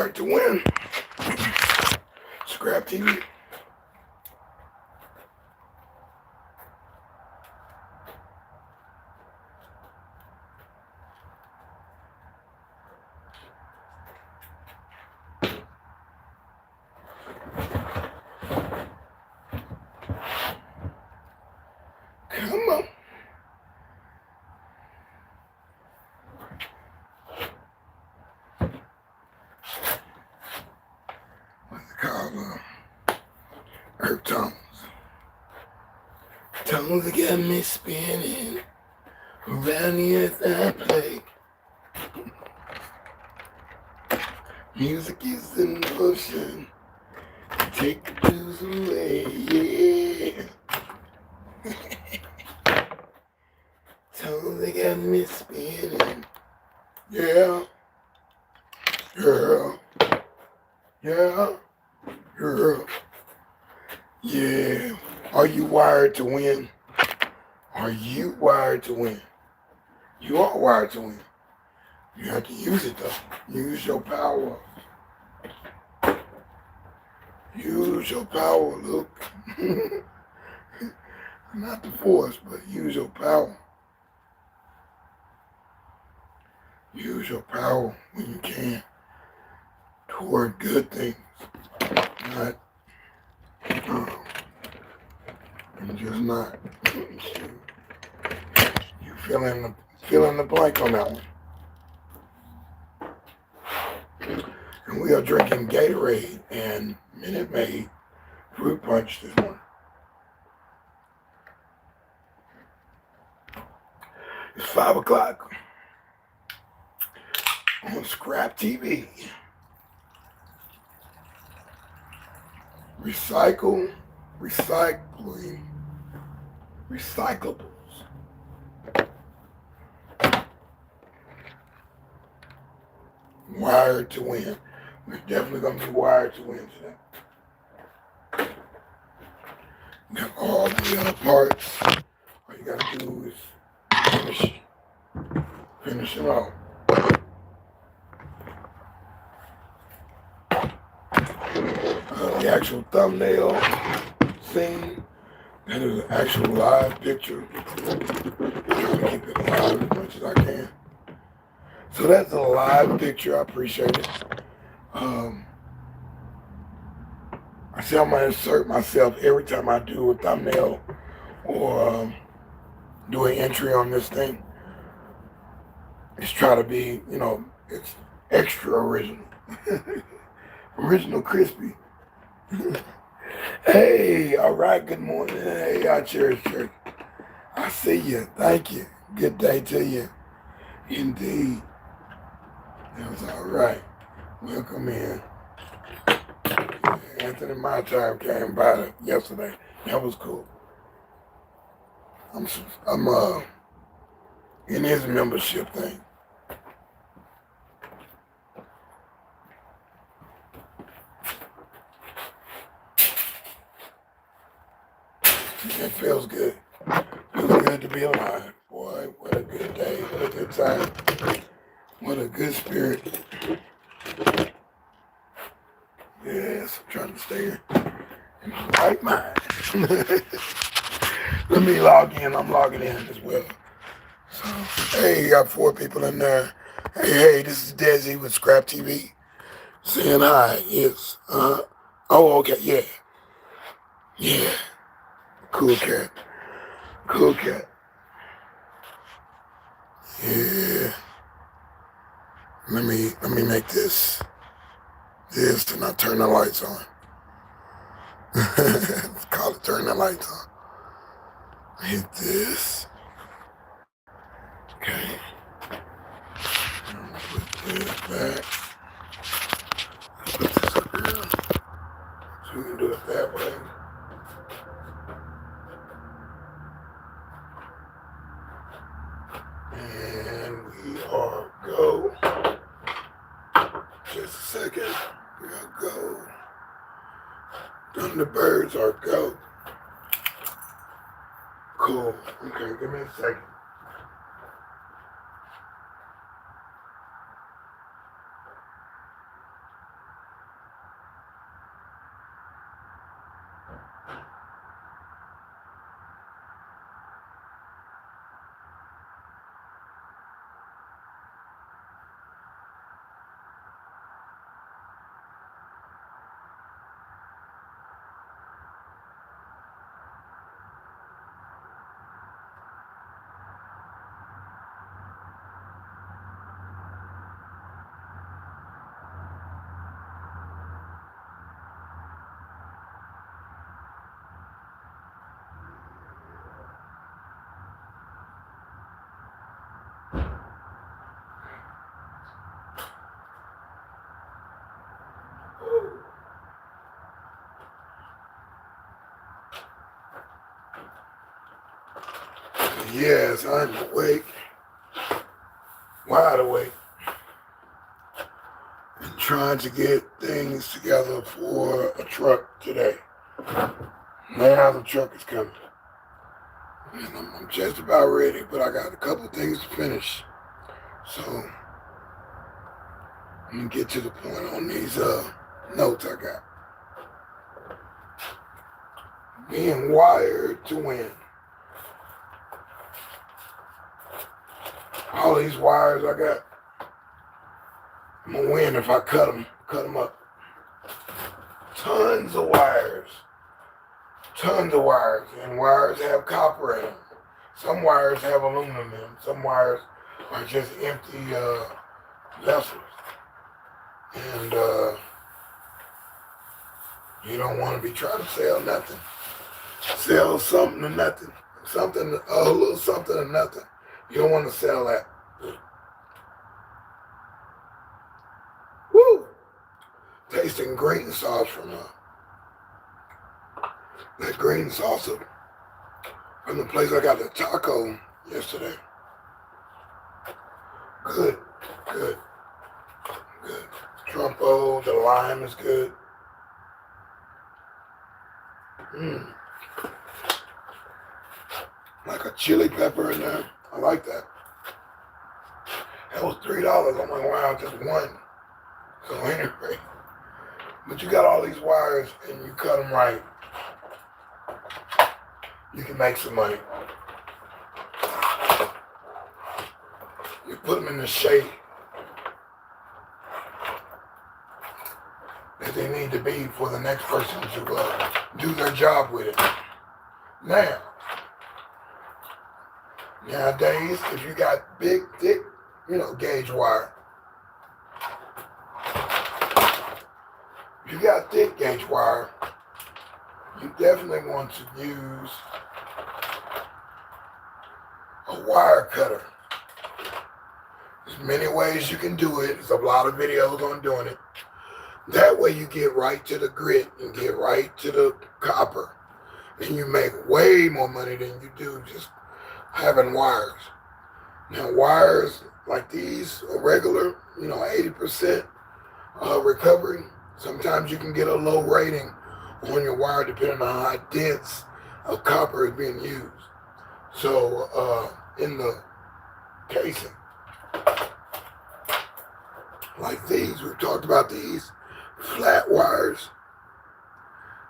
wired to win. ScrAp TV. Come on. What's it called? Earth tones. Tones that got me spinning around the earth I play. Music is in motion. Take the blues away, yeah. Tones that got me spinning. Yeah. Girl. Yeah. Girl. Yeah. Are you wired to win? Are you wired to win? You are wired to win. You have to use it though. Use your power. Use your power, Luke. Not the force, but use your power. Use your power when you can toward good things. Not, and just not. You fill in the blank on that one. And we are drinking Gatorade and Minute Maid fruit punch this morning. It's 5 o'clock on ScrAp TV. Recyclables. Wired to win. We're definitely going to be wired to win today. Got all the other parts. All you got to do is finish it off. The actual thumbnail scene, that is an actual live picture. I'm trying to keep it live as much as I can. So that's a live picture. I appreciate it. I say I'm gonna insert myself every time I do a thumbnail or do an entry on this thing. It's try to be, it's extra original. Original crispy. Hey, all right, good morning. Hey, I cherish church. I see you. Thank you. Good day to you. Indeed. That was all right. Welcome in. Anthony My Time came by yesterday. That was cool. I'm in his membership thing. It feels good. Feels good to be alive. Boy, what a good day. What a good time. What a good spirit. Yes, I'm trying to stay in the right mind. Let me log in. I'm logging in as well. So, hey, you got 4 people in there. Hey, this is deSz'e with ScrAp TV. Saying hi. Yes. Oh, okay. Yeah. Yeah. Cool cat. Cool cat. Yeah. Let me make this and I turn the lights on. Let's call it turn the lights on. Hit this. Okay. I'm gonna put this back. Put this up here. So we can do it that way. And we are go. Just a second. We are go. Thunderbirds are go. Cool. Okay, give me a second. Yes, I'm awake, wide awake, and trying to get things together for a truck today. Now the truck is coming. And I'm just about ready, but I got a couple things to finish. So I'm gonna get to the point on these notes I got. Being wired to win. All these wires I got, I'm gonna win if I cut them up. Tons of wires, and wires have copper in them. Some wires have aluminum in them. Some wires are just empty vessels. And you don't want to be trying to sell nothing. Sell something to nothing. Something, a little something to nothing. You don't want to sell that. Woo! Tasting green sauce from that green salsa from the place I got the taco yesterday. Good, good, good. Trumpo, the lime is good. Like a chili pepper in there. I like that. That was $3. I'm like, wow, just one. So anyway, but you got all these wires and you cut them right, you can make some money. You put them in the shape that they need to be for the next person to do their job with it. Nowadays, if you got big, thick, gauge wire, if you got thick gauge wire, you definitely want to use a wire cutter. There's many ways you can do it. There's a lot of videos on doing it. That way you get right to the grit and get right to the copper. And you make way more money than you do just having wires. Now wires like these are regular, 80% recovery. Sometimes you can get a low rating on your wire depending on how dense of copper is being used. So in the casing, like these, we've talked about these flat wires.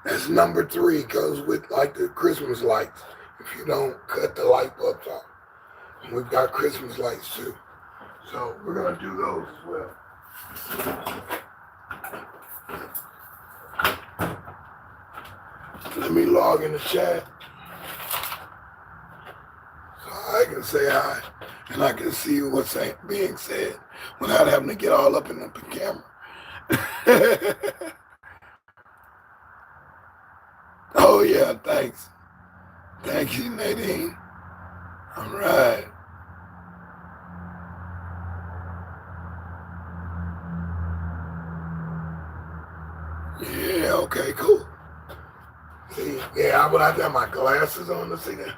That's number 3, goes with like the Christmas lights. If you don't cut the light bulbs off. And we've got Christmas lights too. So we're gonna do those as well. Let me log in the chat so I can say hi and I can see what's being said without having to get all up in the camera. Oh yeah, thanks. Thank you, Nadine. All right. Yeah, okay, cool. See, yeah, I would have to have my glasses on to see that.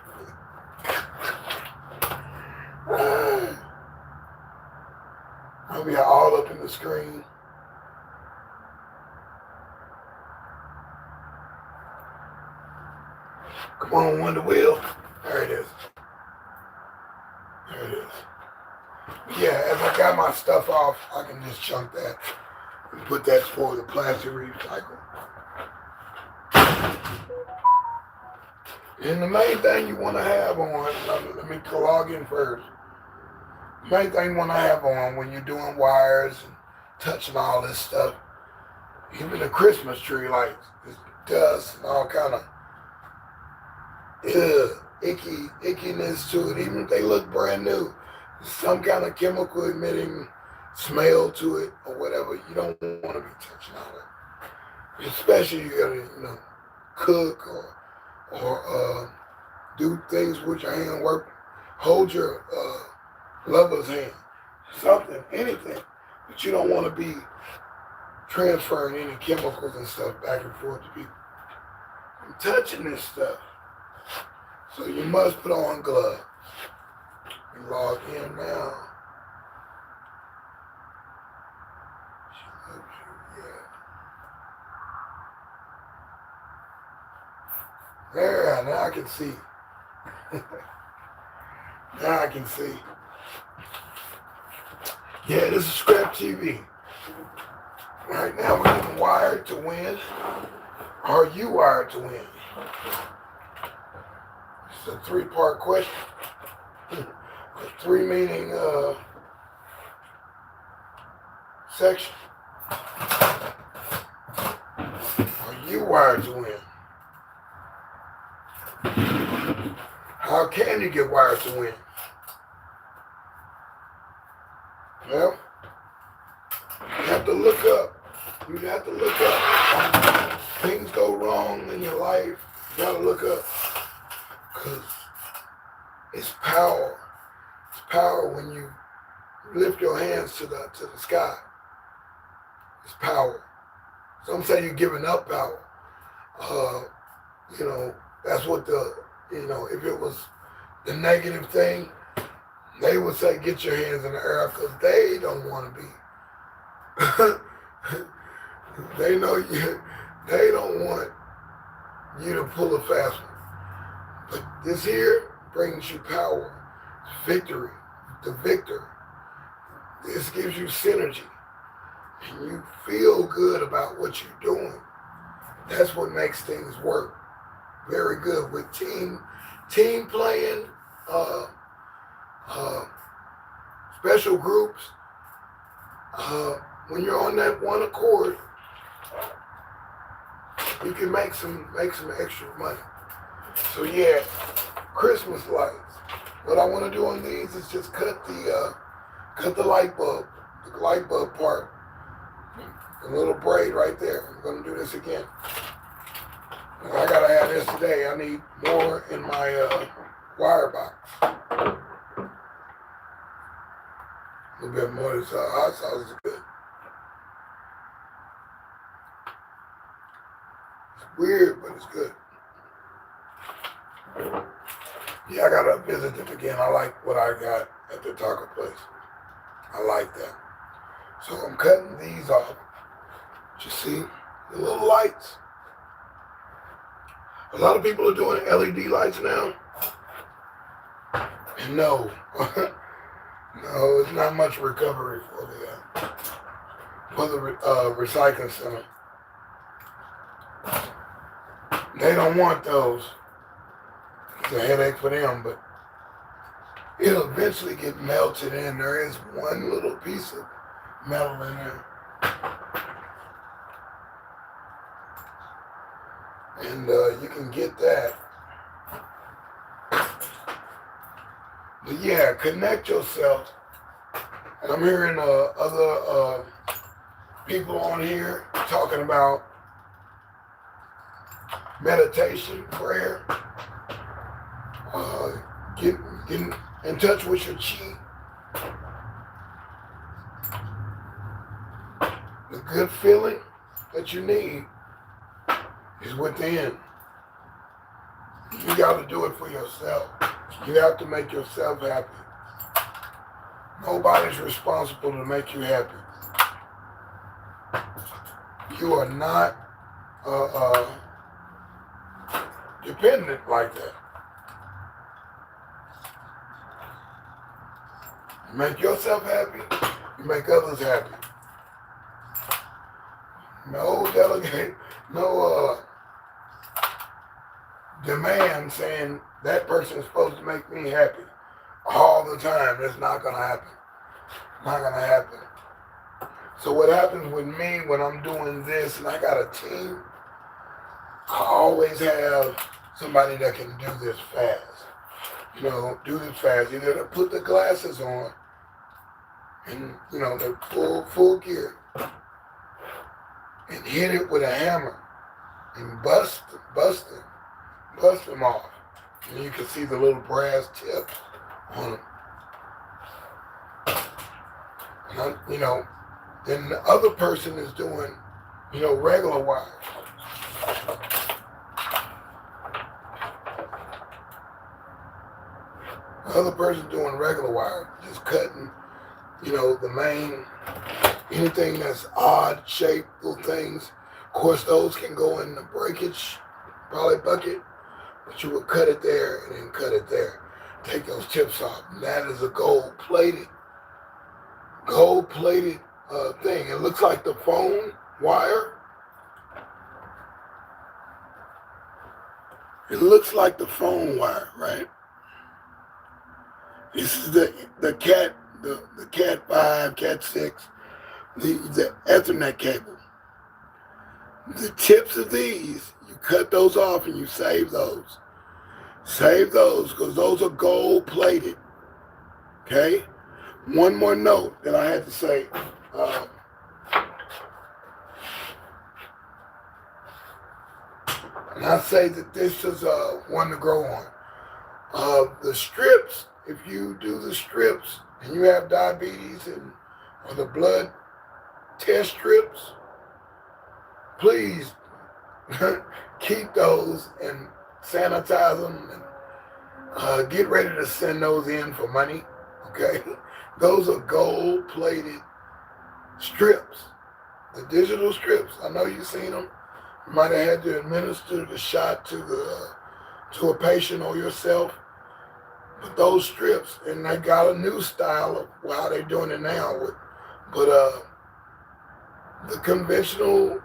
I'll be all up in the screen. Come on, Wonder Wheel. There it is. There it is. Yeah, as I got my stuff off, I can just chunk that and put that for the plastic recycle. And the main thing you want to have on, let me log in first. The main thing you want to have on when you're doing wires and touching all this stuff, even the Christmas tree lights, there's dust and all kind of ickiness to it, even if they look brand new. Some kind of chemical emitting smell to it or whatever. You don't want to be touching all that. Especially you gotta, cook or do things with your hand, hold your lover's hand, something, anything. But you don't want to be transferring any chemicals and stuff back and forth to people. I'm touching this stuff. So you must put on gloves. You log in now. She loves you, yeah. There, now I can see. Now I can see. Yeah, this is ScrAp TV. Right now we're getting wired to win. Are you wired to win? It's a three-part question. Three meaning section. Are you wired to win? How can you get wired to win? Well, you have to look up. You have to look up. Things go wrong in your life. You gotta look up. Because it's power. It's power when you lift your hands to the sky. It's power. Some say you're giving up power. That's what if it was the negative thing, they would say get your hands in the air because they don't want to be. They know you. They don't want you to pull a fast one. But this here brings you power, victory, the victor. This gives you synergy. And you feel good about what you're doing. That's what makes things work very good with team playing, special groups. When you're on that one accord, you can make some extra money. So yeah, Christmas lights. What I want to do on these is just cut the light bulb part, the little braid right there. I'm going to do this again. I gotta have this today. I need more in my wire box. A little bit more of this hot sauce is good. It's weird, but it's good. Yeah, I gotta visit them again. I like what I got at the taco place. I like that. So I'm cutting these off. You see the little lights. A lot of people are doing LED lights now. And no, no, it's not much recovery for the recycling center. They don't want those. It's a headache for them, but it'll eventually get melted in. There is one little piece of metal in there. And you can get that. But yeah, connect yourself. And I'm hearing other people on here talking about meditation, prayer, getting in touch with your chi. The good feeling that you need is within. You got to do it for yourself. You have to make yourself happy. Nobody's responsible to make you happy. You are not dependent like that. You make yourself happy, you make others happy. No delegate, no demand saying that person is supposed to make me happy all the time. It's not going to happen. Not going to happen. So what happens with me when I'm doing this and I got a team, I always have somebody that can do this fast. Do this fast. Either to put the glasses on and, they're full gear and hit it with a hammer and bust them off. And you can see the little brass tips on them. And then the other person is doing, regular wire. The other person doing regular wire, just cutting, the main, anything that's odd shaped little things. Of course, those can go in the breakage, probably bucket, but you would cut it there and then cut it there. Take those tips off. And that is a gold-plated thing. It looks like the phone wire. It looks like the phone wire, right? This is the Cat, the Cat 5, Cat 6, the Ethernet cable. The tips of these, you cut those off and you save those. Save those because those are gold plated. Okay? One more note that I had to say. And I say that this is one to grow on. The strips, if you do the strips and you have diabetes or the blood test strips, please keep those and sanitize them and get ready to send those in for money. Okay? Those are gold-plated strips. The digital strips, I know you've seen them. You might have had to administer the shot to a patient or yourself. But those strips, and they got a new style of how they're doing it now. But the conventional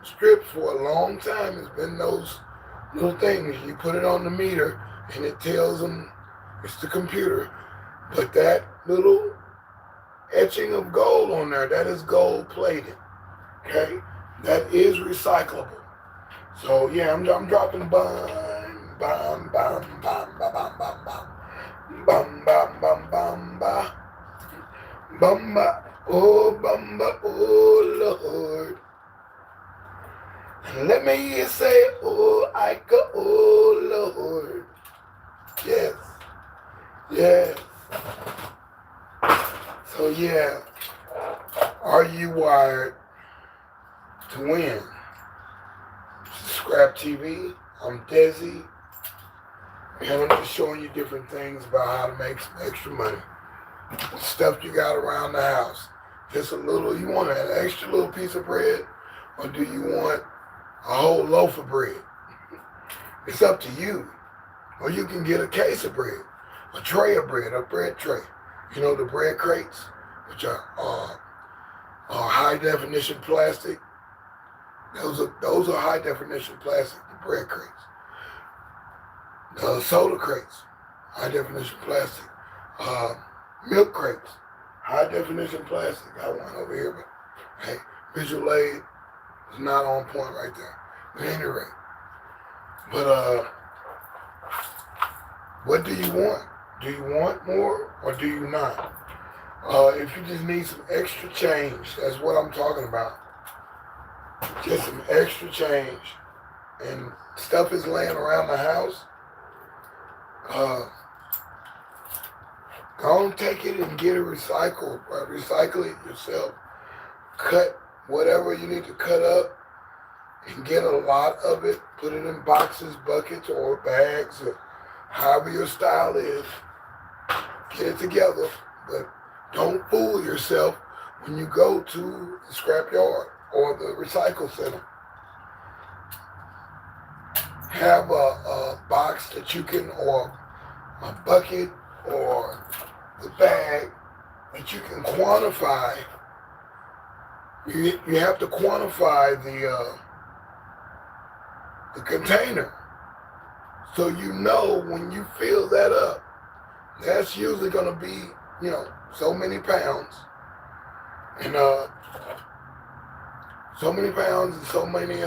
strips for a long time has been those little things. You put it on the meter and it tells them it's the computer. But that little etching of gold on there, that is gold plated. Okay? That is recyclable. So yeah, I'm dropping bum, bum, bum, bum, bum, bum, bum, bum. Bum, bum, bum, bum, bum. Bumba, oh Lord. And let me hear you say, oh Ika, oh Lord. Yes. Yes. So yeah, are you wired to win? ScrAp TV. I'm deSz'e. And I'm just showing you different things about how to make some extra money. Stuff you got around the house. Just a little, you want an extra little piece of bread, or do you want a whole loaf of bread? It's up to you. Or you can get a case of bread, a tray of bread, a bread tray. You know, the bread crates, which are high definition plastic. Those are high definition plastic, the bread crates. The soda crates, high definition plastic. Milk crates, high definition plastic. Got one over here, but hey, visual aid is not on point right there. But at any rate, what do you want? Do you want more or do you not? If you just need some extra change, that's what I'm talking about. Just some extra change. And stuff is laying around the house. Go and take it and get it recycled. Recycle it yourself. Cut whatever you need to cut up and get a lot of it. Put it in boxes, buckets, or bags, or however your style is. Get it together, but don't fool yourself when you go to the scrap yard or the recycle center. Have a box that you can, or a bucket, or the bag that you can quantify. You have to quantify the container, so you know when you fill that up, that's usually going to be, so many pounds, and so many pounds and so many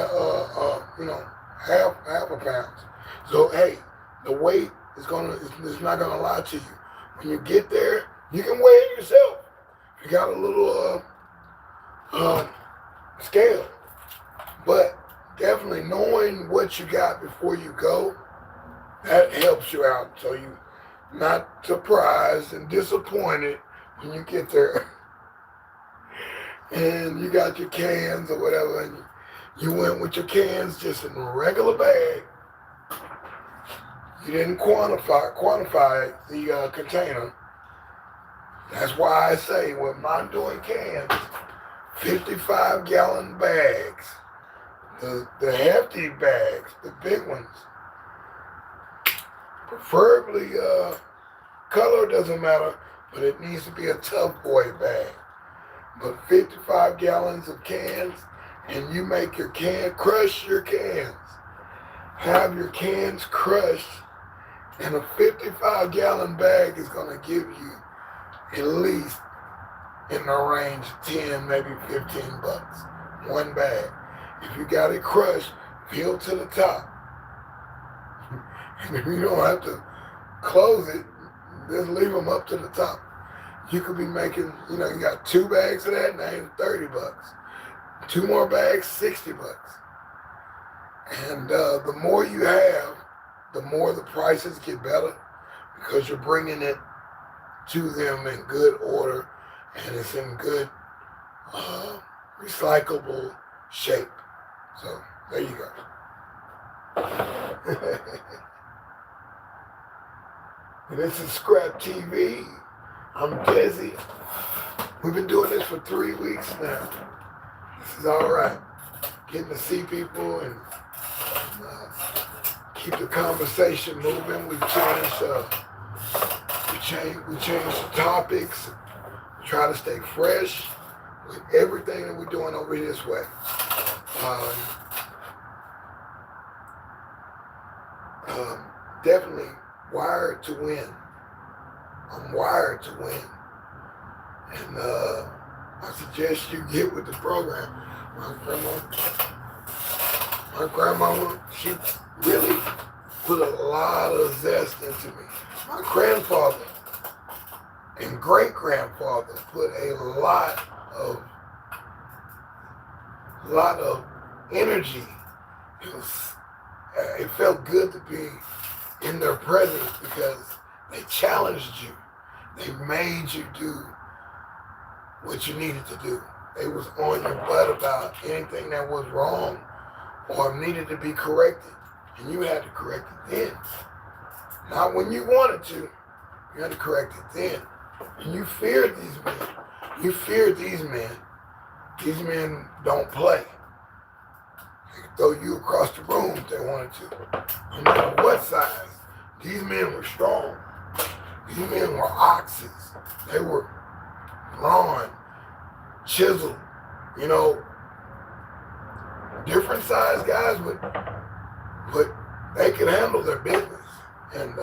half a pound. So hey, the weight is not gonna lie to you. When you get there, you can weigh it yourself. You got a little scale, but definitely knowing what you got before you go, that helps you out. So you're not surprised and disappointed when you get there and you got your cans or whatever, and you went with your cans just in a regular bag. You didn't quantify the container. That's why I say when I'm doing cans, 55-gallon bags, the hefty bags, the big ones, preferably color doesn't matter, but it needs to be a tough boy bag. But 55 gallons of cans, and you make your crush your cans. Have your cans crushed, and a 55-gallon bag is going to give you at least in the range of 10, maybe 15 bucks. One bag. If you got it crushed, fill to the top. And if you don't have to close it, just leave them up to the top. You could be making, you got 2 bags of that, now it's 30 bucks. 2 more bags, 60 bucks. And the more you have, the more the prices get better because you're bringing it to them in good order and it's in good recyclable shape. So there you go. This is ScrAp TV. I'm deSz'e. We've been doing this for 3 weeks now. This is all right. Getting to see people and keep the conversation moving. We change the topics. We try to stay fresh with everything that we're doing over here this way. Definitely wired to win. I'm wired to win. And I suggest you get with the program. My grandma, she really put a lot of zest into me. My grandfather and great-grandfather put a lot of energy. It felt good to be in their presence because they challenged you. They made you do what you needed to do. They was on your butt about anything that was wrong or needed to be corrected. And you had to correct it then. Not when you wanted to. You had to correct it then. And you feared these men. You feared these men. These men don't play. They could throw you across the room if they wanted to. No matter what size. These men were strong. These men were oxes. They were brawn, chiseled, different size guys, but they could handle their business. And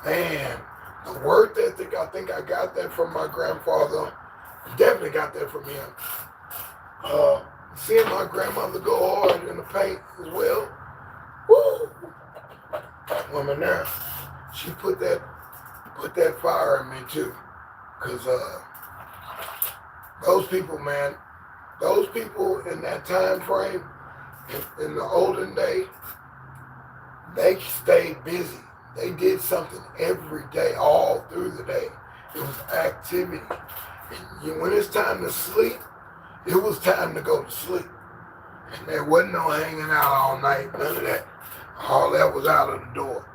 man, the work ethic, I think I got that from my grandfather. Definitely got that from him. Seeing my grandmother go hard in the paint as well. Woo! That woman there, she put that fire in me too. Cause those people, man, those people in that time frame, in the olden day, they stayed busy. They did something every day, all through the day. It was activity. And when it's time to sleep, it was time to go to sleep. And there wasn't no hanging out all night, none of that. All that was out of the door.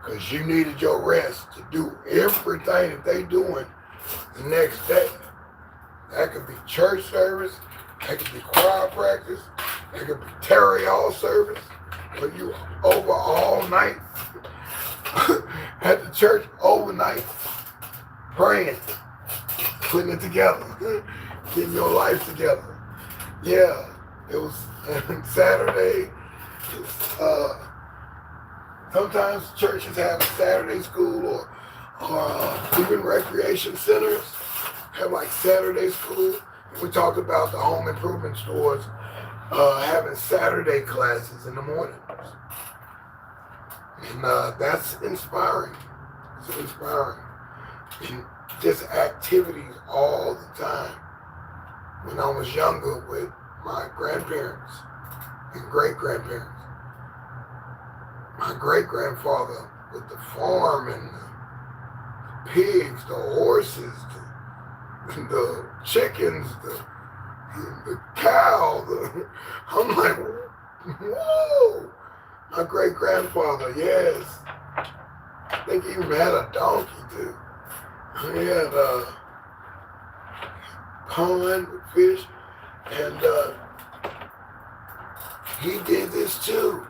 Because you needed your rest to do everything that they doing the next day. That could be church service, that could be choir practice, that could be tarry-all service, where you over all night at the church overnight, praying, putting it together, getting your life together. Yeah, it was Saturday. Sometimes churches have Saturday school or even recreation centers have like Saturday school. We talked about the home improvement stores having Saturday classes in the mornings. And that's inspiring. It's inspiring. And just activities all the time. When I was younger with my grandparents and great-grandparents. My great-grandfather with the farm and the pigs, the horses, the chickens, the cow. I'm like, whoa, My great grandfather, yes. I think he even had a donkey too. He had a pond with fish, and he did this too.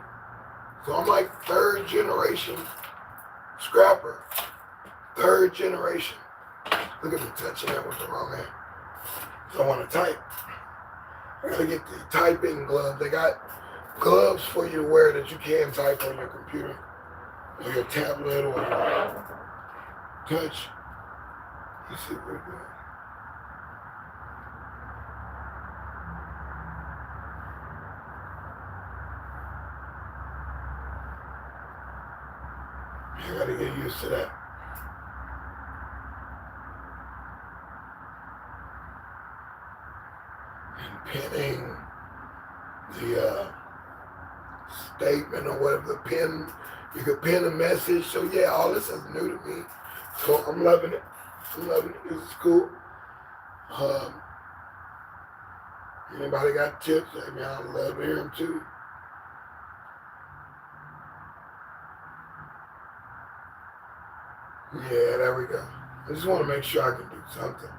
So I'm like third generation scrapper. Third generation. Look at me touching that with the wrong hand. So I want to type. I gotta get the typing gloves. They got gloves for you to wear that you can type on your computer or your tablet or your touch. Let's see what we're doing. I gotta get used to that. And pinning the statement or whatever, the pin, you could pin a message. So yeah, all this is new to me. So I'm loving it. I'm loving it. This is cool. Anybody got tips? I mean, I'd love to hear them too. Yeah, there we go. I just want to make sure I can do something.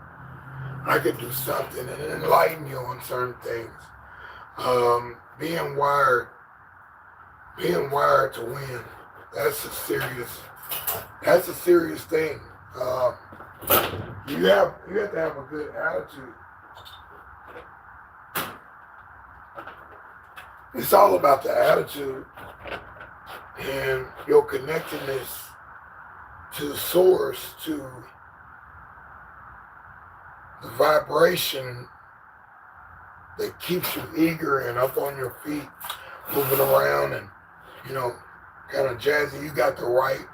I can do something and enlighten you on certain things. Being wired to win. That's a serious thing. You have to have a good attitude. It's all about the attitude and your connectedness to the source, to the vibration that keeps you eager and up on your feet, moving around and, kind of jazzy. You got the right,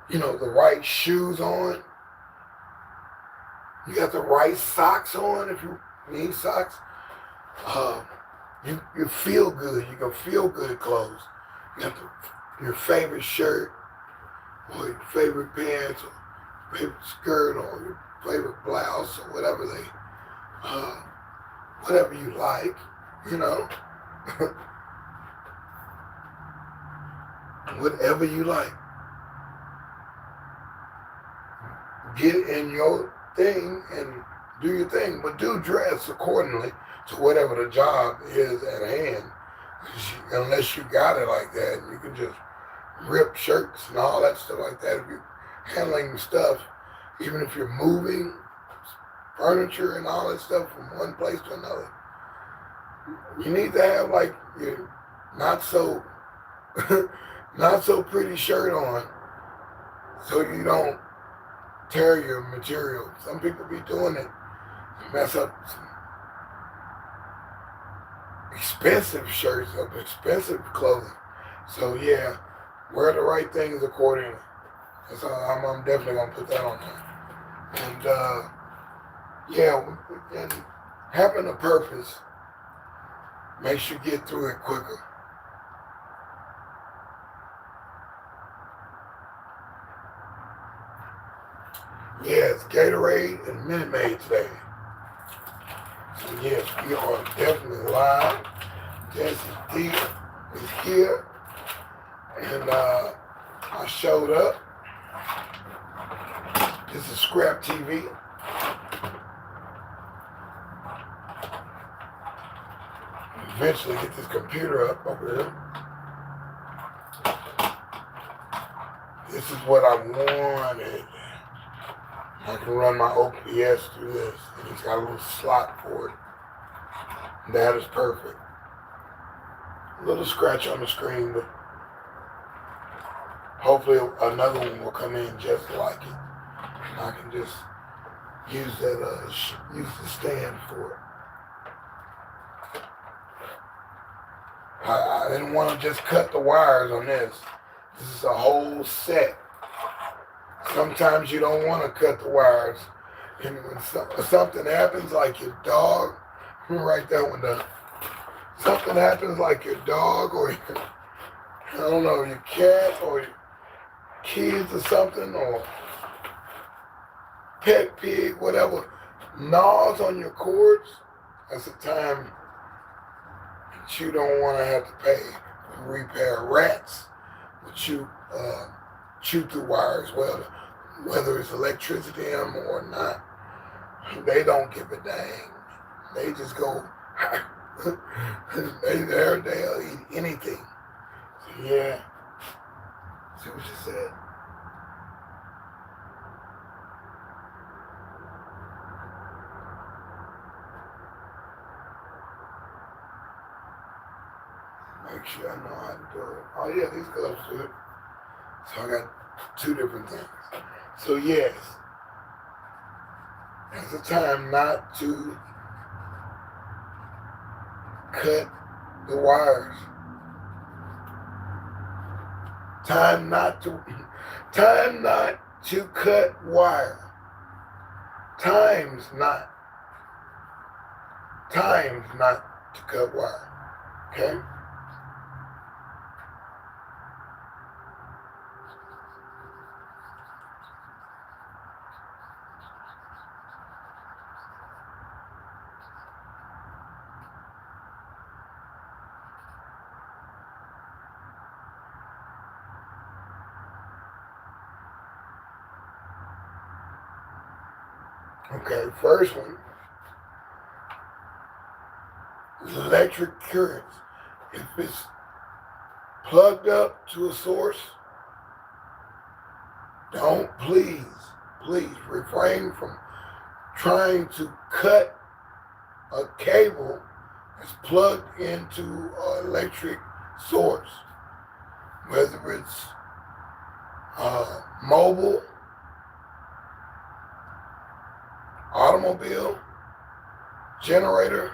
the right shoes on. You got the right socks on if you need socks. You feel good. You can feel good clothes. You got your favorite shirt or your favorite pants or favorite skirt or your favorite blouse or whatever whatever you like, whatever you like. Get in your thing and do your thing, but do dress accordingly to whatever the job is at hand. Unless you got it like that, you can just rip shirts and all that stuff like that. If you're handling stuff, even if you're moving furniture and all that stuff from one place to another, you need to have like your not so pretty shirt on so you don't tear your material. Some people be doing it to mess up some expensive shirts, expensive clothing. So yeah, wear the right things accordingly. That's all, I'm definitely gonna put that on there. And and having a purpose makes you get through it quicker. Yeah, it's Gatorade and Minute Maid today. So yes, we are definitely live. deSz'e is here. And I showed up. This is ScrAp TV. Eventually get this computer up over here. This is what I wanted. I can run my OPS through this, and it's got a little slot for it. That is perfect. A little scratch on the screen, but hopefully another one will come in just like it. And I can just use that, use the stand for it. I didn't want to just cut the wires on this. This is a whole set. Sometimes you don't want to cut the wires. And when something happens, like your dog, I'm going to write that one down. Something happens like your dog or your cat or your kids or something, or pet pig, whatever, gnaws on your cords, that's a time that you don't want to have to pay for repair. Rats will chew through wire as well, whether it's electricity in them or not. They don't give a dang. They just go, they'll eat anything. So yeah, see what she said. Make sure I know how to do it. Oh yeah, these gloves do it. So I got two different things. So yes, there's a time not to cut the wires. Time not to cut wire. Times not to cut wire. Okay? Okay, first one is electric currents. If it's plugged up to a source, please refrain from trying to cut a cable that's plugged into an electric source, whether it's mobile, automobile, generator,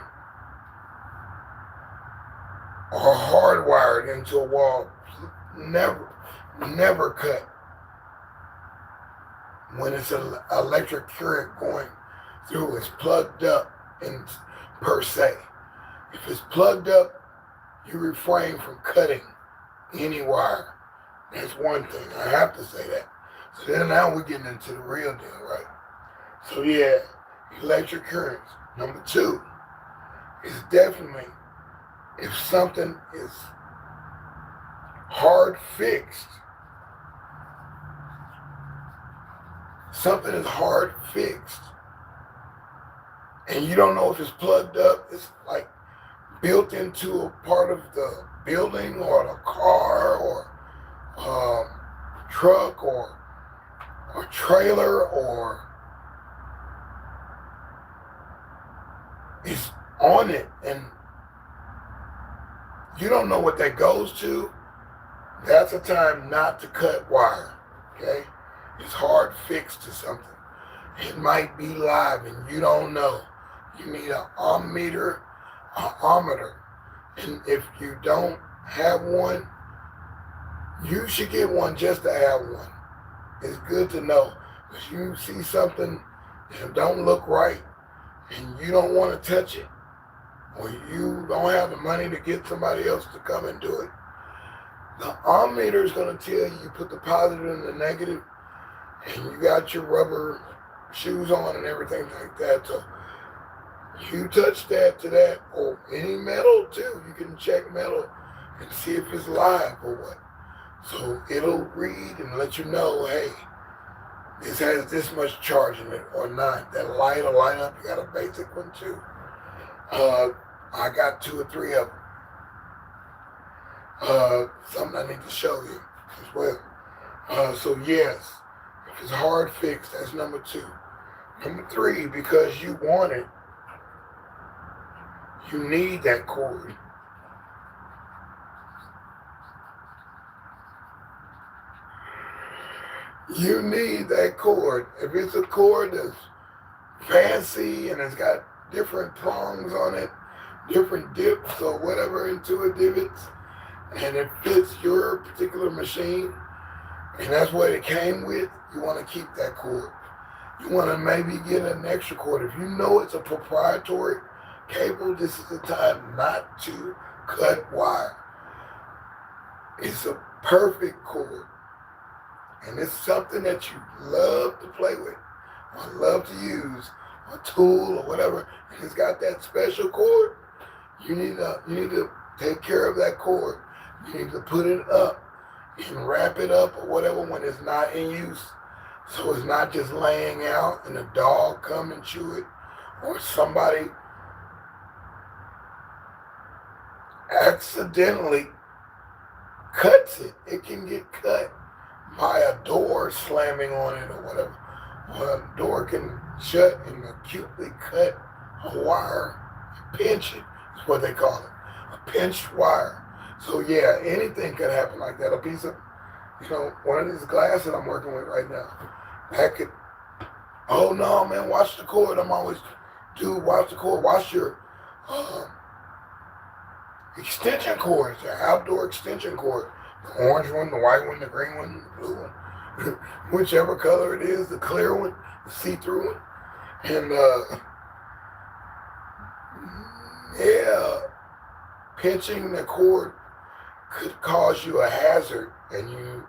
or hardwired into a wall. Never cut when it's an electric current going through. It's plugged up in per se. If it's plugged up, you refrain from cutting any wire. That's one thing. I have to say that. So then now we're getting into the real deal, right? So yeah, electric currents. Number two is definitely if something is hard fixed. Something is hard fixed and you don't know if it's plugged up, it's like built into a part of the building or the car or truck or a trailer, or it's on it and you don't know what that goes to, that's a time not to cut wire, okay? It's hard fixed to something. It might be live and you don't know. You need an ohmmeter, and if you don't have one, you should get one just to have one. It's good to know, because you see something that don't look right and you don't want to touch it, or you don't have the money to get somebody else to come and do it. The ohmmeter is going to tell you put the positive and the negative, and you got your rubber shoes on and everything like that. So you touch that to that, or any metal too. You can check metal and see if it's live or what. So it'll read and let you know, hey, this has this much charge in it or not. That light will light up. You got a basic one too. I got 2 or 3 of them. Something I need to show you as well. So yes, if it's hard fixed, that's number 2. Number 3, because you want it, you need that cord. You need that cord. If it's a cord that's fancy and it's got different prongs on it, different dips or whatever into it, divots, and it fits your particular machine, and that's what it came with, you want to keep that cord. You want to maybe get an extra cord. If you know it's a proprietary cable, this is the time not to cut wire. It's a perfect cord. And it's something that you love to play with, or love to use, a tool or whatever, and it's got that special cord. You need to take care of that cord, You need to put it up and wrap it up or whatever when it's not in use. So it's not just laying out and a dog come and chew it, or somebody accidentally cuts it. It can get cut by a door slamming on it or whatever. Or a door can shut and acutely cut a wire, pinch it is what they call it, a pinched wire. So yeah, anything could happen like that. A piece of, one of these glasses I'm working with right now, that could, oh no man, watch the cord. I'm always, dude, watch the cord. Watch your extension cords, the outdoor extension cord. The orange one, the white one, the green one, the blue one. Whichever color it is, the clear one, the see-through one. And yeah, pinching the cord could cause you a hazard, and you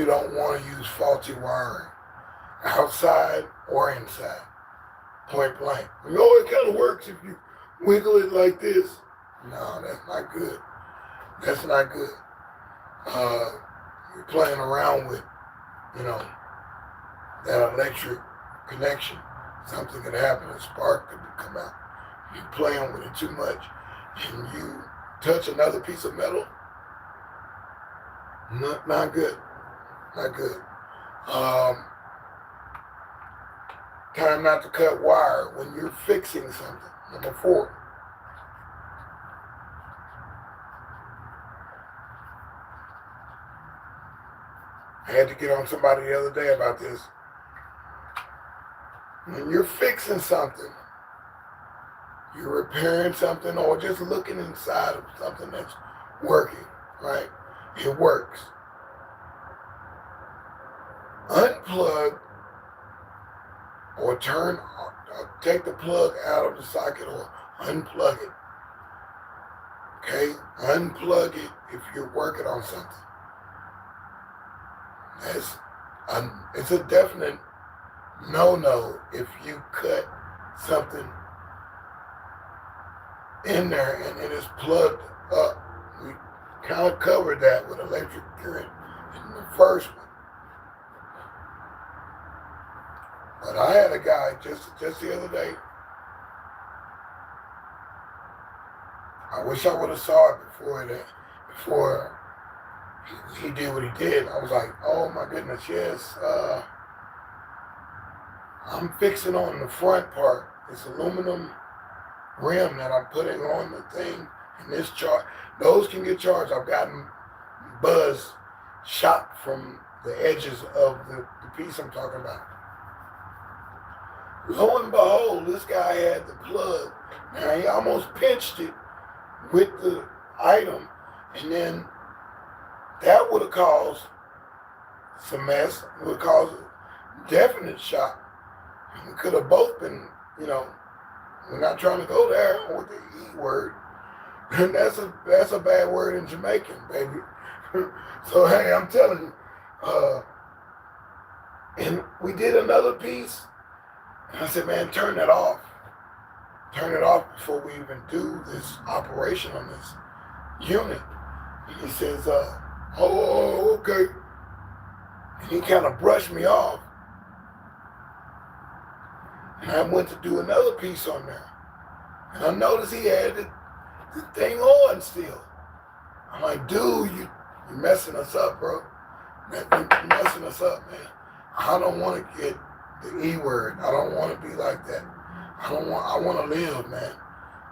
don't want to use faulty wiring outside or inside, point blank. It kind of works if you wiggle it like this. No, that's not good. That's not good. You're playing around with, that electric connection. Something could happen, a spark could come out. You're playing with it too much, and you touch another piece of metal. Not good. Not good. Time not to cut wire when you're fixing something. Number 4. I had to get on somebody the other day about this. When you're fixing something, you're repairing something, or just looking inside of something that's working, right? It works. Unplug or take the plug out of the socket or unplug it. Okay? Unplug it if you're working on something. It's a definite no-no if you cut something in there and it is plugged up. We kind of covered that with electric current in the first one. But I had a guy just the other day. I wish I would have saw it before he did what he did. I was like, oh my goodness, yes. I'm fixing on the front part. This aluminum rim that I'm putting on the thing, and this charge, those can get charged. I've gotten buzz shot from the edges of the piece I'm talking about. Lo and behold, this guy had the plug. Now he almost pinched it with the item, and then that would have caused some mess. It would cause a definite shock. We could have both been, we're not trying to go there with the E word. And that's a bad word in Jamaican, baby. So hey, I'm telling you. And we did another piece. And I said, man, turn that off. Turn it off before we even do this operation on this unit. And he says, oh, okay. And he kind of brushed me off. And I went to do another piece on there. And I noticed he had the thing on still. I'm like, dude, you're messing us up, bro. You're messing us up, man. I don't want to get the E word. I don't want to be like that. I want to live, man.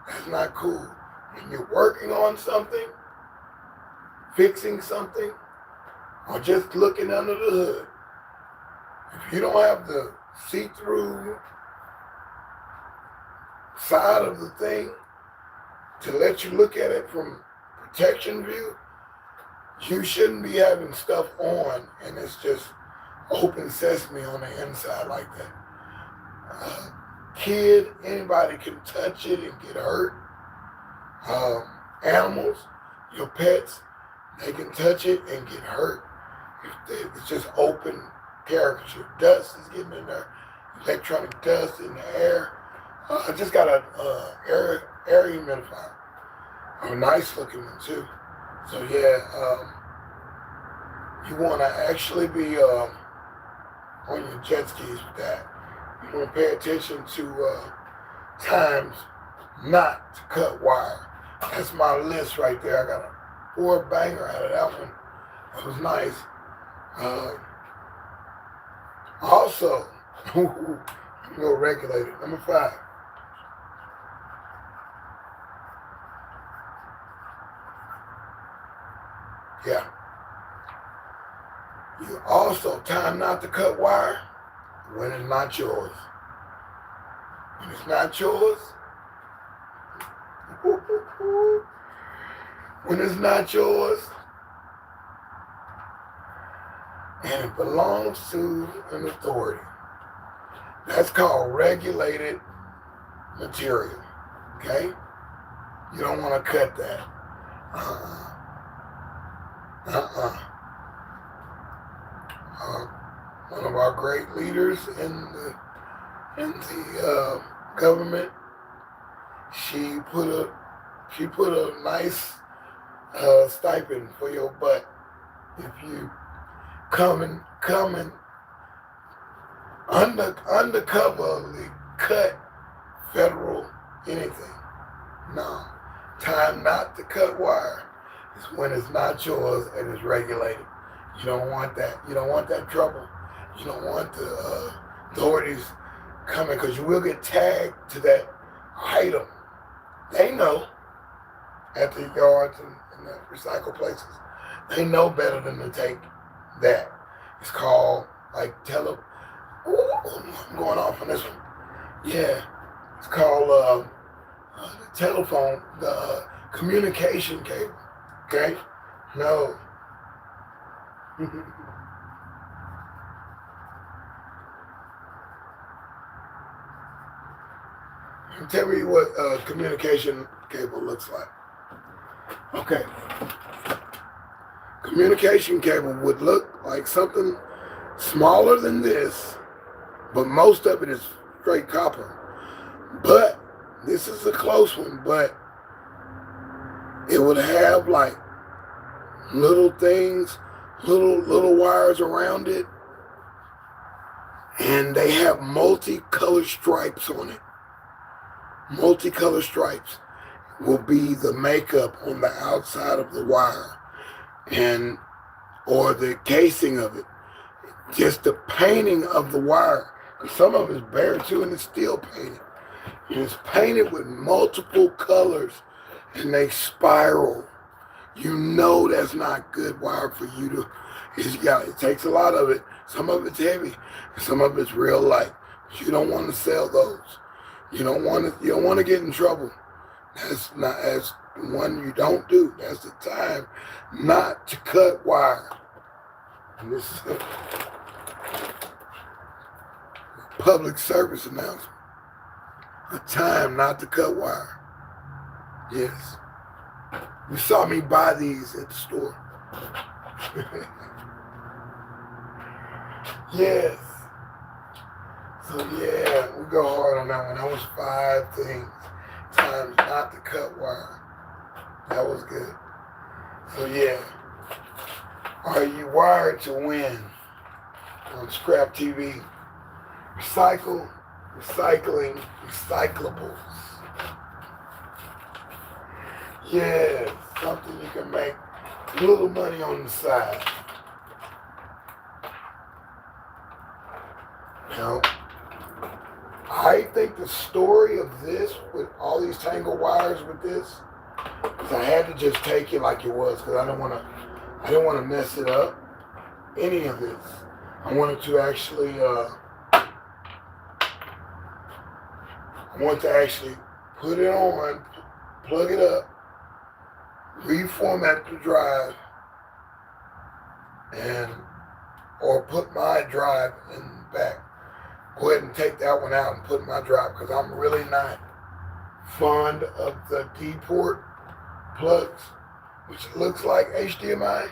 That's not cool. When you're working on something, fixing something, or just looking under the hood, if you don't have the see-through side of the thing to let you look at it from protection view, you shouldn't be having stuff on and it's just open sesame on the inside like that. Kid, anybody can touch it and get hurt. Animals, your pets, they can touch it and get hurt. It's just open caricature. Dust is getting in there. Electronic dust in the air. I just got a air humidifier. A nice looking one too. So yeah, you want to actually be on your jet skis with that. You want to pay attention to times not to cut wire. That's my list right there. I got a 4 banger out of that one. That was nice. Also, I'm going to regulate it. Number 5. Yeah. You also time not to cut wire when it's not yours. When it's not yours, when it's not yours, and it belongs to an authority. That's called regulated material, okay? You don't want to cut that. One of our great leaders in the government, she put a nice stipend for your butt if you come and undercoverly cut federal anything. No, time not to cut wire is when it's not yours and it's regulated. You don't want that. You don't want that trouble. You don't want the authorities coming, because you will get tagged to that item. They know at the yards and the recycle places. They know better than to take that. It's called like I'm going off on this one. Yeah, it's called the telephone, the communication cable. Okay, no. Tell me what a communication cable looks like. Okay. Communication cable would look like something smaller than this, but most of it is straight copper. But this is a close one, but it would have like little things, little wires around it, and they have multicolored stripes on it. Multicolored stripes will be the makeup on the outside of the wire, and or the casing of it. Just the painting of the wire. Some of it's bare too, and it's still painted. And it's painted with multiple colors, and they spiral. You know that's not good wire for you to. It takes a lot of it. Some of it's heavy, and some of it's real light. You don't want to sell those. You don't want to get in trouble. That's one you don't do. That's the time not to cut wire. And this is a public service announcement. A time not to cut wire. Yes. You saw me buy these at the store. Yes. So yeah, we go hard on that one. That was 5 things. Times not to cut wire. That was good. So yeah. Are you wired to win on ScrAp TV? Recycle, recycling, recyclables. Yeah, something you can make a little money on the side. Now, I think the story of this, with all these tangled wires with this, because I had to just take it like it was, because I didn't want to mess it up. Any of this, I wanted to actually, put it on, plug it up, reformat the drive, or put my drive in the back. Go ahead and take that one out and put my drive, because I'm really not fond of the D port plugs, which looks like HDMI,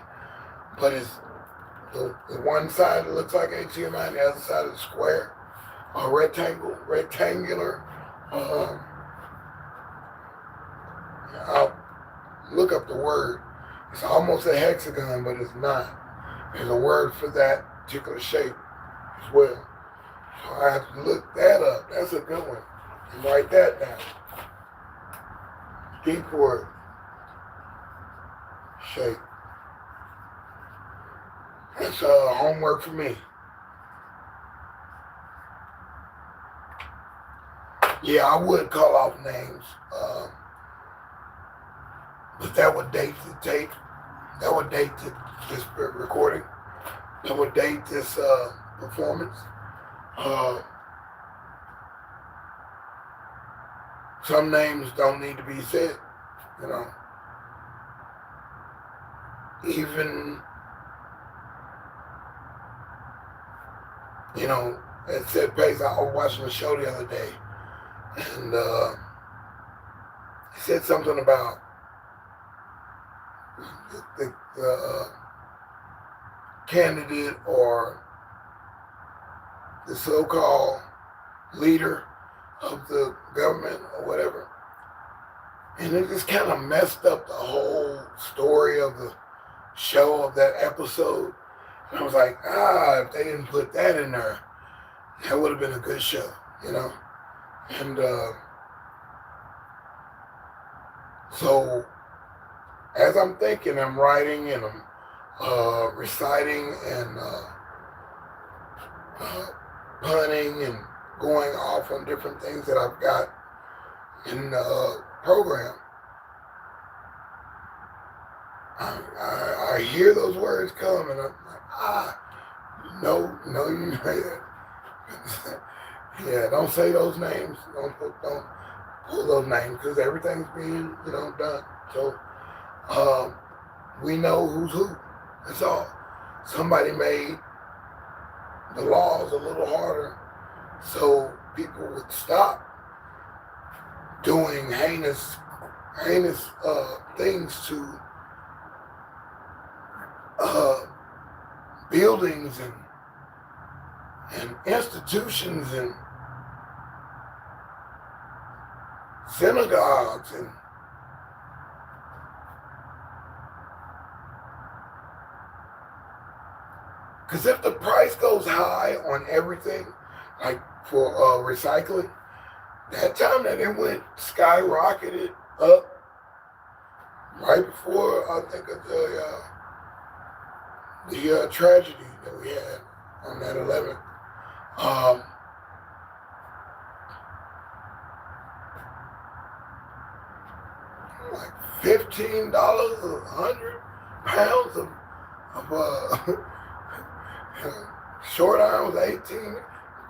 but it's the one side that looks like HDMI and the other side is square, rectangular. look up the word. It's almost a hexagon, but it's not. There's a word for that particular shape as well. So I have to look that up. That's a good one. And write that down. Deep word. Shape. That's homework for me. Yeah, I would call off names, but that would date the tape. That would date this recording. That would date this performance. Some names don't need to be said, you know. Even, you know, at said pace, I was watching a show the other day, and he said something about the candidate or the so-called leader of the government or whatever. And it just kind of messed up the whole story of the show, of that episode. And I was like, if they didn't put that in there, that would have been a good show, you know? And so as I'm thinking, I'm writing and I'm reciting and punning and going off on different things that I've got in the program. I hear those words come and I'm like, no, you know, yeah, don't say those names. Don't pull those names because everything's being, you know, done. So we know who's who. That's all. Somebody made the laws a little harder so people would stop doing heinous things to buildings and institutions and synagogues and because if the price goes high on everything, like for recycling, that time that it went skyrocketed up right before I think of the tragedy that we had on that 11th. Like $15, 100 pounds of short iron was 18,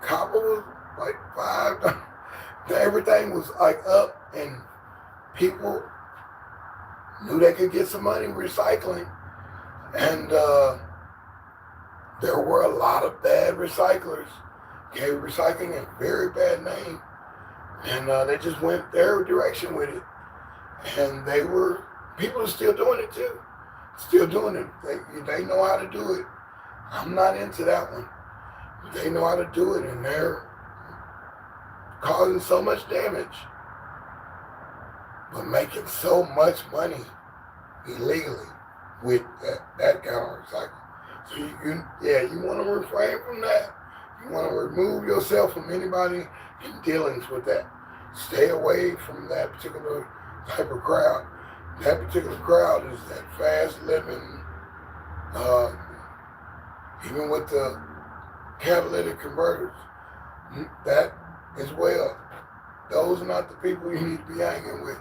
copper was like $5. Everything was like up, and people knew they could get some money recycling, and there were a lot of bad recyclers, gave recycling a very bad name, and they just went their direction with it, and people are still doing it too, still doing it. They know how to do it. I'm not into that one. They know how to do it, and they're causing so much damage, but making so much money illegally with that kind of recycling. So you want to refrain from that. You want to remove yourself from anybody in dealings with that. Stay away from that particular type of crowd. That particular crowd is that fast living, even with the catalytic converters, that as well. Those are not the people you need to be hanging with.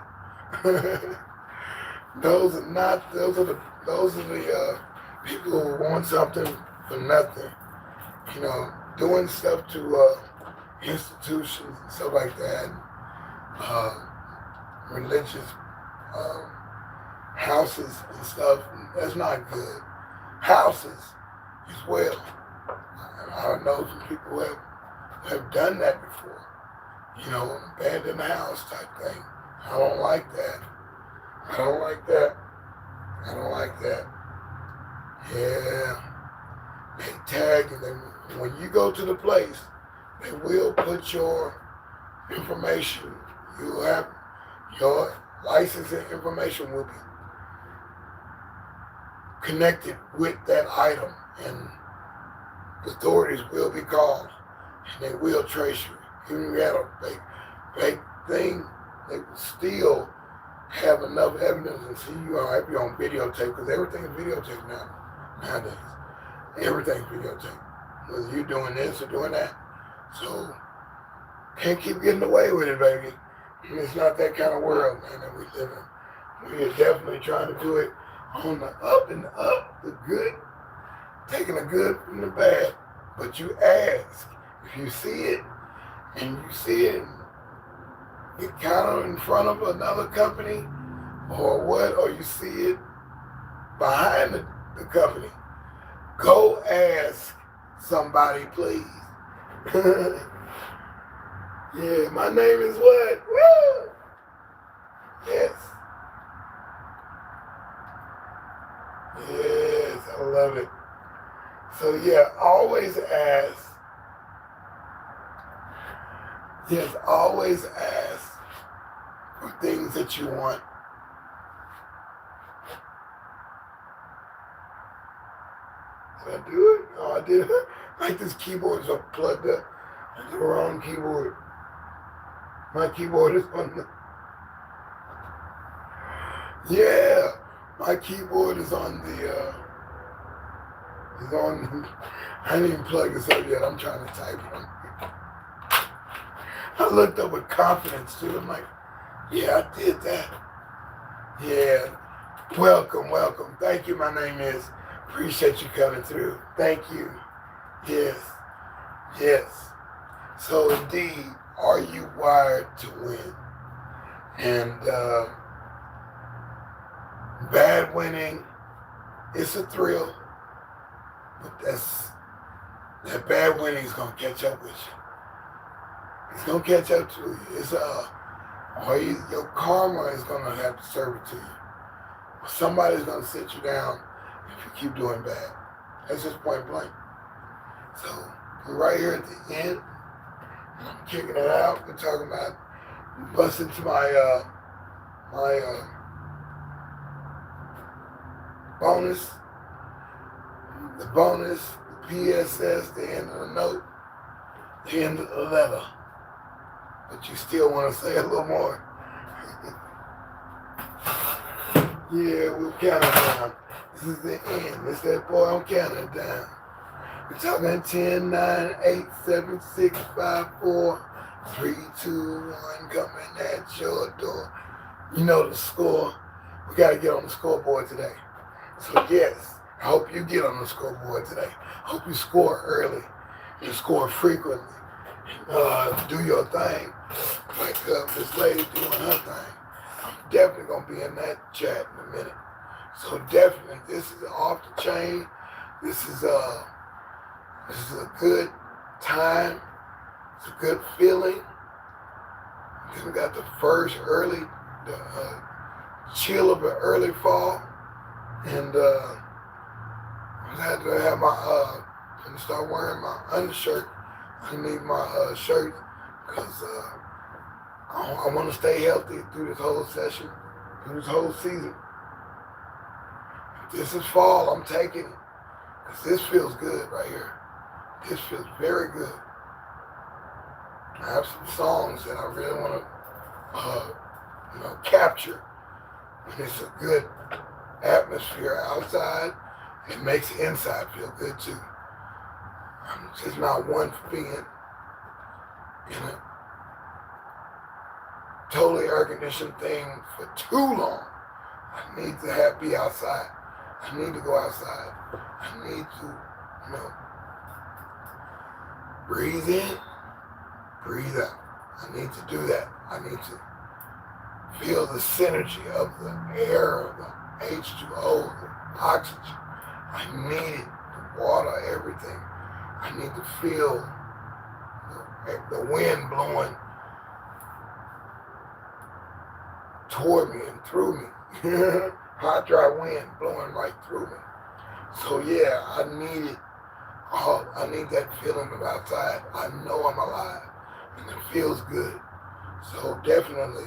Those are the people who want something for nothing. You know, doing stuff to institutions and stuff like that. Religious houses and stuff. That's not good. Houses as well. I know some people who have done that before. You know, abandoned house type thing. I don't like that. I don't like that. Yeah. They tag and then when you go to the place, they will put your information. You'll have your licensing information will be connected with that item, and the authorities will be called, and they will trace you. Even if you had a fake thing, they will still have enough evidence and see you if you're on videotape, because everything is videotaped nowadays. Everything's videotaped, whether you're doing this or doing that. So can't keep getting away with it, baby. It's not that kind of world, man, that we live in. We are definitely trying to do it on the up and up, the good, taking the good from the bad. But you ask, if you see it, and you see it, get kind of in front of another company, or what, or you see it behind the company, go ask somebody, please. Yeah, my name is what? Woo! Yes. Yes, I love it. So yeah, always ask. Yes, always ask for things that you want. Did I do it? Oh, I did it. Like this keyboard is plugged up. It's the wrong keyboard. My keyboard is on the... Yeah, my keyboard is on the... I didn't even plug this up yet. I'm trying to type it. I looked up with confidence too. I'm like, yeah, I did that. Yeah. Welcome, welcome. Thank you. My name is. Appreciate you coming through. Thank you. Yes. Yes. So indeed, are you wired to win? And bad winning, it's a thrill, but that bad winning is gonna catch up with you. It's gonna catch up to you. It's your karma is gonna have to serve it to you. Somebody's gonna sit you down if you keep doing bad. That's just point blank. So we're right here at the end. I'm kicking it out. We're talking about busting to my bonus, the bonus, the PSS, the end of the note, the end of the letter. But you still want to say a little more. Yeah, we're counting down. This is the end. It's that boy, I'm counting down. We're talking 10, 9, 8, 7, 6, 5, 4, 3, 2, 1, coming at your door. You know the score. We got to get on the scoreboard today. So yes, I hope you get on the scoreboard today. I hope you score early. You score frequently. Do your thing. Like this lady doing her thing. I'm definitely going to be in that chat in a minute. So definitely, this is off the chain. This is a good time. It's a good feeling. Then we got the first early, chill of an early fall. And I had to have my, and start wearing my undershirt underneath my shirt, because I want to stay healthy through this whole session, through this whole season. If this is fall, I'm taking it, because this feels good right here. This feels very good. I have some songs that I really want to, capture. And it's a good atmosphere outside. It makes the inside feel good too. I'm just not one for being in a totally air-conditioned thing for too long. I need to be outside. I need to go outside. I need to, breathe in, breathe out. I need to do that. I need to feel the synergy of the air, the H2O, the oxygen. I need it, the water, everything. I need to feel the wind blowing toward me and through me. Hot, dry wind blowing right through me. So yeah, I need it. I need that feeling of outside. I know I'm alive, and it feels good. So definitely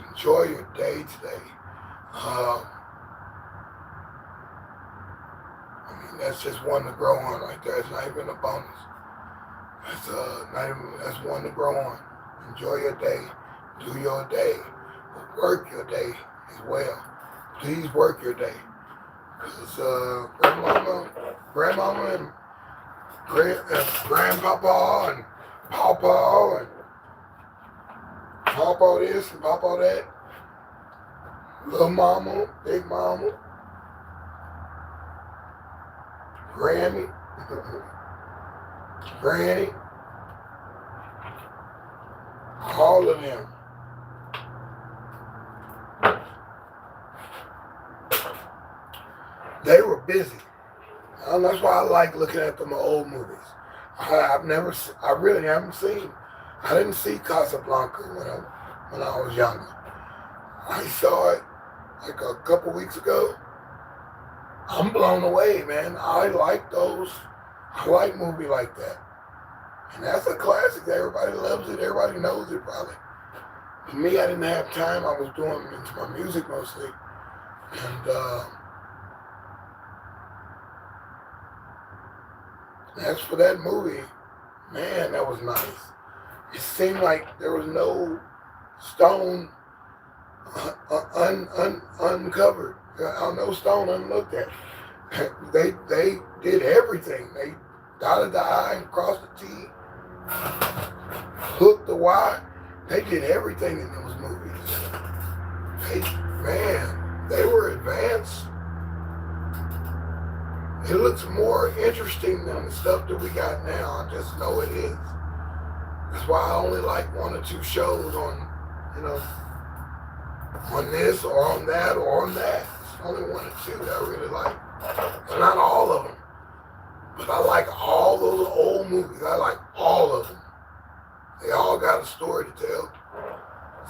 enjoy your day today. That's just one to grow on right there. It's not even a bonus. That's not even, that's one to grow on. Enjoy your day. Do your day. Work your day as well. Please work your day. Because grandmama and grandpapa and papa and papa this and papa that, little mama, big mama, granny, granny, all of them. They were busy. And that's why I like looking at them old movies. I really haven't seen. I didn't see Casablanca when I was younger. I saw it like a couple weeks ago. I'm blown away, man. I like those. I like movies like that. And that's a classic. Everybody loves it. Everybody knows it probably. For me, I didn't have time. I was doing into my music mostly. And as for that movie, man, that was nice. It seemed like there was no stone uncovered. No stone unlooked at. They did everything. They dotted the I and crossed the T, hooked the Y. They did everything in those movies. They were advanced. It looks more interesting than the stuff that we got now. I just know it is. That's why I only like one or two shows on, on this or on that or on that. It's only one or two that I really like. It's not all of them. But I like all those old movies. I like all of them. They all got a story to tell.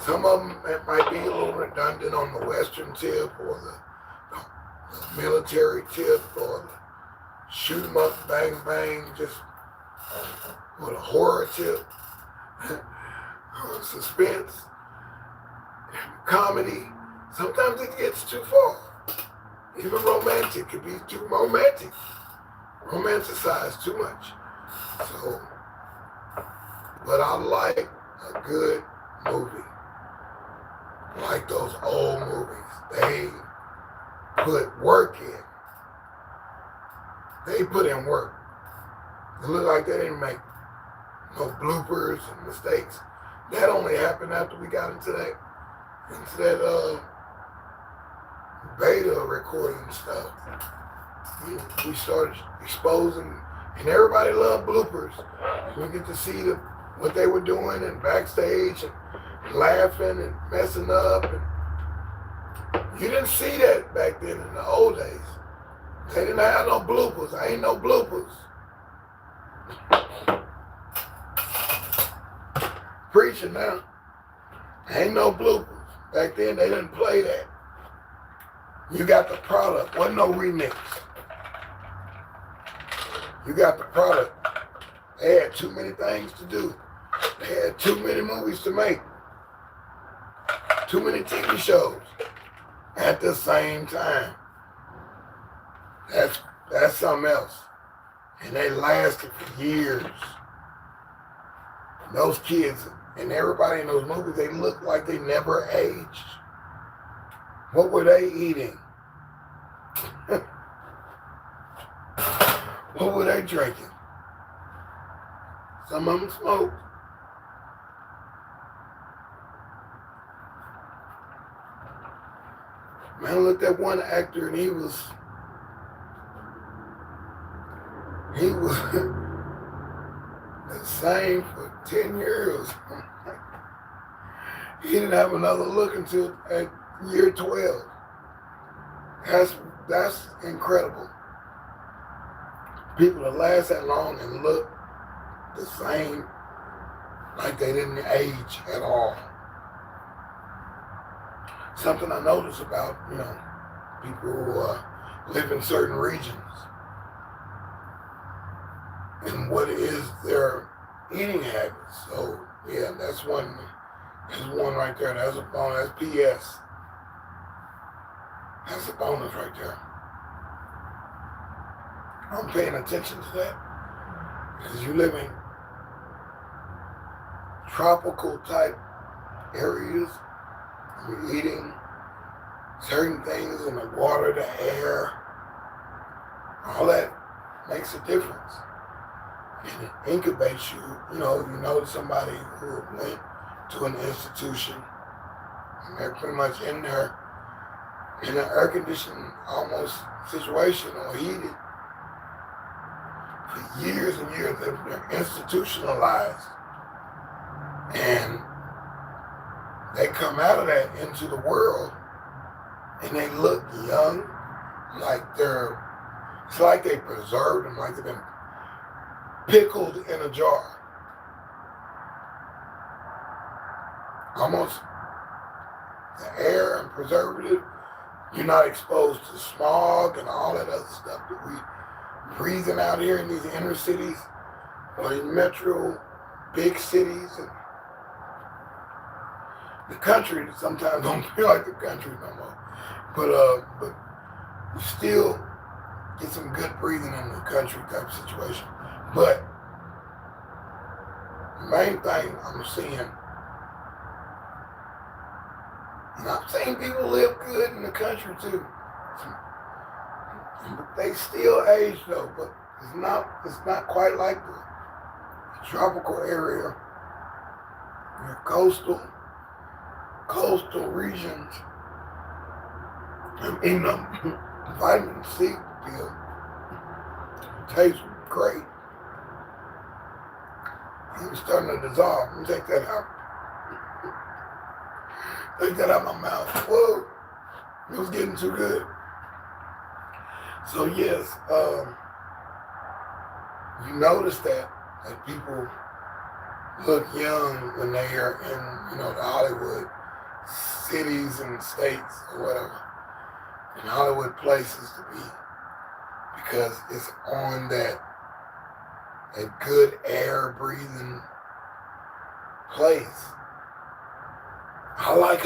Some of them might be a little redundant on the Western tip or the military tip or the shoot 'em up, bang, bang, just with a horror tip, suspense, comedy. Sometimes it gets too far. Even romantic could be too romantic, romanticized too much. So, but I like a good movie. I like those old movies. They put work in. They put in work. It looked like they didn't make no bloopers and mistakes. That only happened after we got into that beta recording stuff. We started exposing, and everybody loved bloopers. We get to see what they were doing and backstage and laughing and messing up. And you didn't see that back then in the old days. They didn't have no bloopers. I ain't no bloopers. Preaching now. Ain't no bloopers. Back then they didn't play that. You got the product. Wasn't no remix. You got the product. They had too many things to do. They had too many movies to make. Too many TV shows at the same time. That's something else. And they lasted for years. Those kids and everybody in those movies, they looked like they never aged. What were they eating? What were they drinking? Some of them smoked. Man, I looked at one actor and he was the same for 10 years. He didn't have another look until at year 12. That's incredible. People that last that long and look the same, like they didn't age at all. Something I notice about, people who live in certain regions and what is their eating habits. So yeah, that's one right there. That's a bonus. That's PS. That's a bonus right there. I'm paying attention to that because you live in tropical type areas. You're eating certain things in the water, the air, all that makes a difference. And it incubates you. You know somebody who went to an institution and they're pretty much in there in an air-conditioned almost situation or heated for years and years. They're institutionalized. And they come out of that into the world and they look young, it's like they preserved them, like they've been pickled in a jar. Almost the air and preservative, you're not exposed to smog and all that other stuff that we breathing out here in these inner cities or in metro big cities. And the country sometimes don't feel like the country no more. But you still get some good breathing in the country type situation. But the main thing I'm seeing, and I've seen people live good in the country too. They still age though, but it's not quite like the tropical area, your coastal regions. I'm eating a vitamin C pill. It tastes great. I'm starting to dissolve. Let me take that out. Take that out of my mouth. Whoa. It was getting too good. So yes, you notice that people look young when they are in, the Hollywood cities and states or whatever, in Hollywood places to be, because it's on that good air breathing place. I like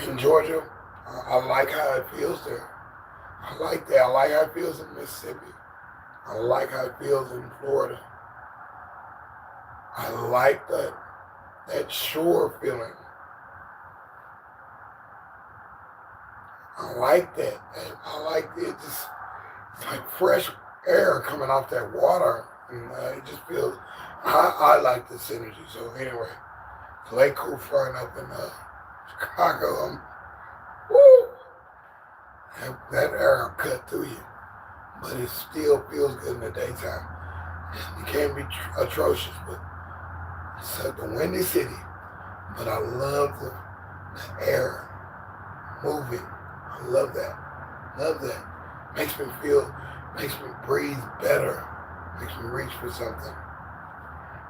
in Georgia, I like how it feels there. I like that. I like how it feels in Mississippi. I like how it feels in Florida. I like that shore feeling. I like that. I like it. It's like fresh air coming off that water, and it just feels. I like this energy. So anyway, so they cool flying up in Chicago. Woo! That air will cut through you, but it still feels good in the daytime. It can be atrocious, but it's a windy city. But I love the air moving. I love that. Love that. Makes me breathe better. Makes me reach for something.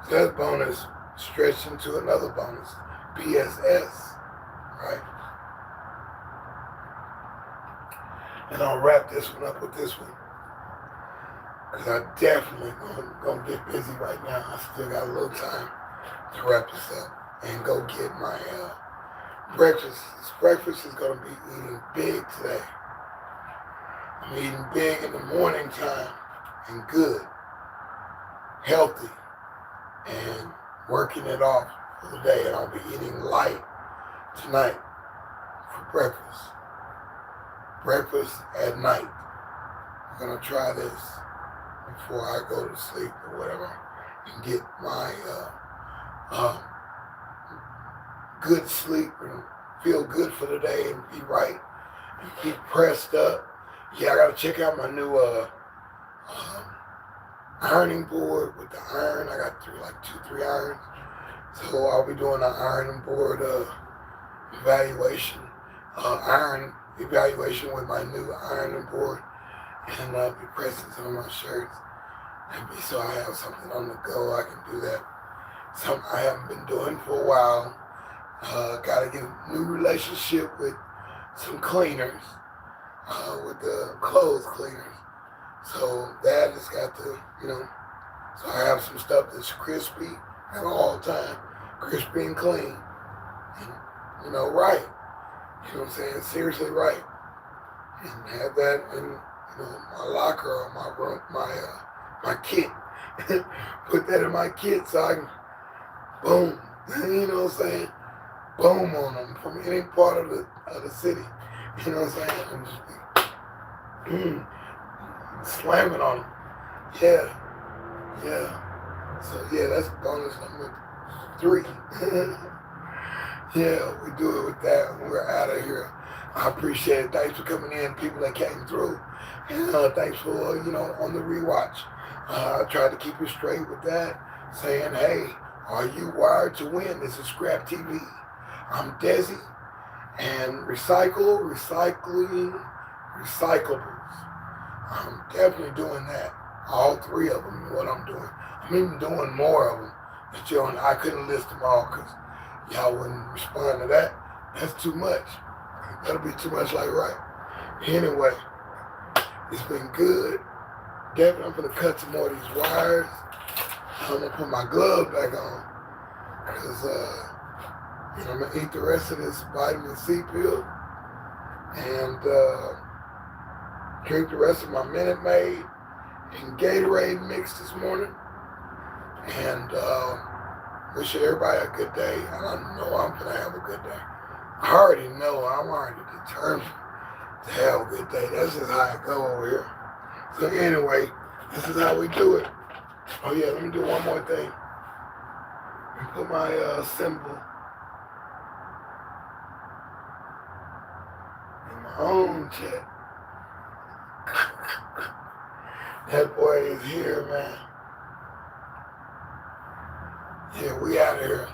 So that bonus stretched into another bonus. PSS. Right? And I'll wrap this one up with this one, because I definitely gonna get busy right now. I still got a little time to wrap this up and go get my breakfast. This breakfast is gonna be eating big today. I'm eating big in the morning time and good, healthy, and working it off for the day. And I'll be eating light tonight for breakfast. Breakfast at night. I'm gonna try this before I go to sleep or whatever, and get my good sleep and feel good for the day and be right and keep pressed up. Yeah, I gotta check out my new ironing board with the iron. I got 3 irons, so I'll be doing an ironing board iron evaluation with my new ironing board, and I'll be pressing some of my shirts, so I have something on the go. I can do that. Something I haven't been doing for a while. Got to get a new relationship with some cleaners, with the clothes cleaners. So that has got to, so I have some stuff that's crispy at all time, crispy and clean, and, right. You know what I'm saying? Seriously right. and have that in my locker or my room, my kit. Put that in my kit so I can boom, you know what I'm saying? Boom on them from any part of the city. You know what I'm saying? And just be slamming on them. Yeah, yeah. So yeah, that's bonus number 3. Yeah, we do it with that when we're out of here. I appreciate it. Thanks for coming in, people that came through. And thanks for, on the rewatch. I tried to keep it straight with that, saying, hey, are you wired to win? This is ScrAp TV. I'm deSz'e, and recycling, recyclables. I'm definitely doing that. All 3 of them is what I'm doing. I'm even doing more of them. But I couldn't list them all because y'all wouldn't respond to that. That's too much. That'll be too much like right. Anyway, it's been good. Definitely, I'm going to cut some more of these wires. I'm going to put my glove back on because I'm going to eat the rest of this vitamin C pill and drink the rest of my Minute Maid and Gatorade mix this morning. And wish everybody a good day. I know I'm going to have a good day. I already know. I'm already determined to have a good day. That's just how I go over here. So anyway, this is how we do it. Oh yeah, let me do one more thing. Let me put my symbol in my own chat. That boy is here, man. Yeah, we out of here.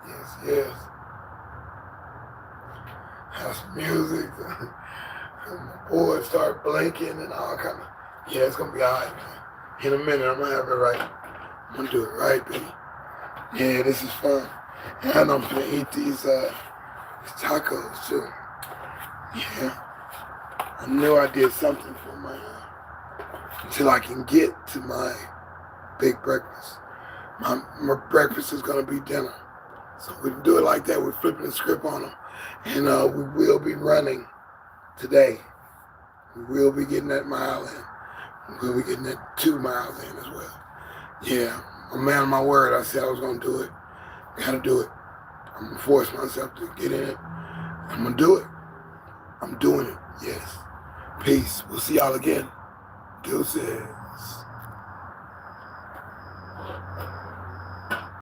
Yes, yes. Have some music. And my boys start blinking and all kind of. Yeah, it's gonna be alright, man. In a minute, I'm gonna have it right. I'm gonna do it right, baby. Yeah, this is fun. And I'm gonna eat these tacos too. Yeah. I knew I did something for my until I can get to my big breakfast. My breakfast is gonna be dinner. So we can do it like that. We're flipping the script on them. And we will be running today. We will be getting that mile in. We'll be getting that 2 miles in as well. Yeah, I'm a man of my word. I said I was going to do it. Gotta do it. I'm going to force myself to get in it. I'm going to do it. I'm doing it. Yes. Peace. We'll see y'all again. deSz'e.